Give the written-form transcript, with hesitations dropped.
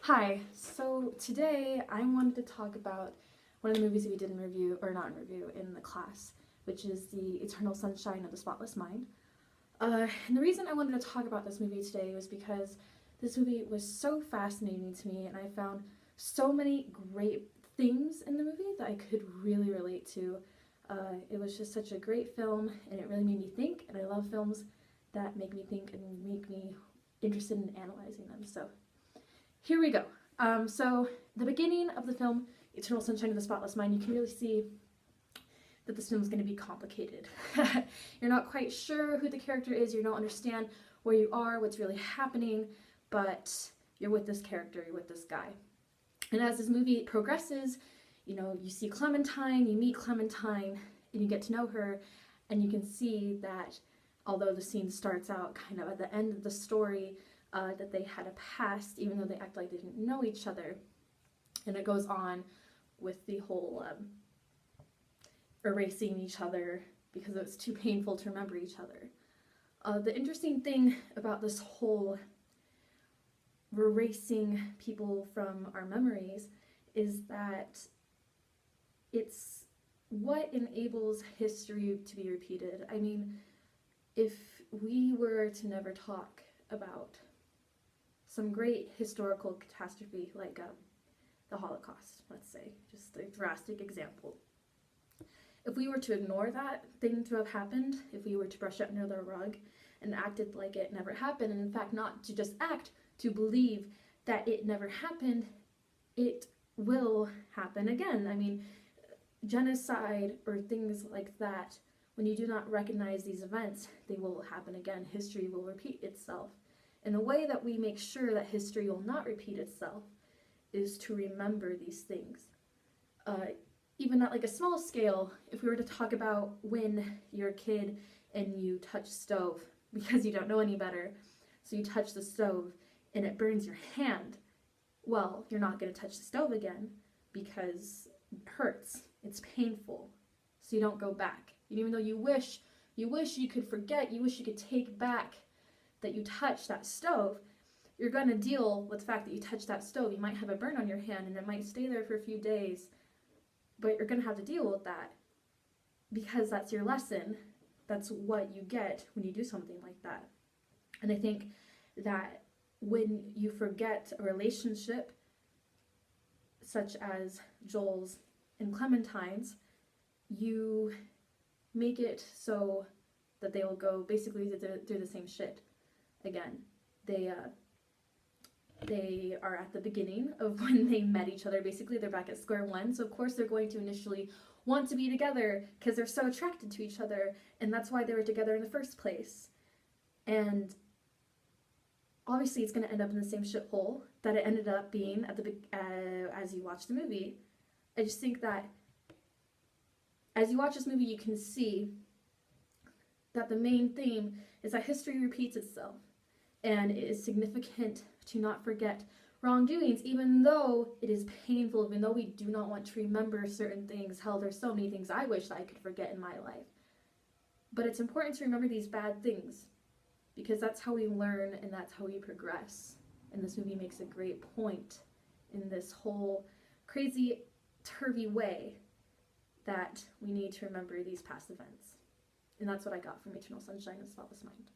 Hi, so today I wanted to talk about one of the movies we did in review, or not in review, in the class, which is The Eternal Sunshine of the Spotless Mind. And the reason I wanted to talk about this movie today was because this movie was so fascinating to me and I found so many great things in the movie that I could really relate to. It was just such a great film and it really made me think, and I love films that make me think and make me interested in analyzing them. So here we go. So the beginning of the film, Eternal Sunshine of the Spotless Mind, you can really see that this film is going to be complicated. You're not quite sure who the character is, you don't understand where you are, what's really happening, but you're with this character, you're with this guy. And as this movie progresses, you see Clementine, you meet Clementine, and you get to know her, and you can see that although the scene starts out kind of at the end of the story, that they had a past, even though they act like they didn't know each other. And it goes on with the whole erasing each other because it was too painful to remember each other. The interesting thing about this whole erasing people from our memories is that it's what enables history to be repeated. I mean, if we were to never talk about some great historical catastrophe like the Holocaust, let's say, just a drastic example. If we were to ignore that thing to have happened, if we were to brush it under the rug and acted like it never happened, and in fact not to just act, to believe that it never happened, it will happen again. I mean, genocide or things like that, when you do not recognize these events, they will happen again. History will repeat itself. And the way that we make sure that history will not repeat itself is to remember these things. Even at like a small scale, if we were to talk about when you're a kid and you touch stove because you don't know any better, so you touch the stove and it burns your hand, well, you're not going to touch the stove again because it hurts, it's painful, so you don't go back. And even though you wish you could forget, you wish you could take back that you touched that stove, you're going to deal with the fact that you touched that stove. You might have a burn on your hand and it might stay there for a few days, but you're going to have to deal with that because that's your lesson. That's what you get when you do something like that. And I think that when you forget a relationship such as Joel's and Clementine's, you make it so that they will go basically through the same shit again. They are at the beginning of when they met each other. Basically, they're back at square one, so of course they're going to initially want to be together because they're so attracted to each other, and that's why they were together in the first place. And obviously it's going to end up in the same shithole that it ended up being at the as you watch the movie. I just think that as you watch this movie, you can see that the main theme is that history repeats itself, and it is significant to not forget wrongdoings, even though it is painful, even though we do not want to remember certain things. Hell, there's so many things I wish I could forget in my life. But it's important to remember these bad things, because that's how we learn and that's how we progress. And this movie makes a great point in this whole crazy, turvy way that we need to remember these past events. And that's what I got from Eternal Sunshine of the Spotless Mind.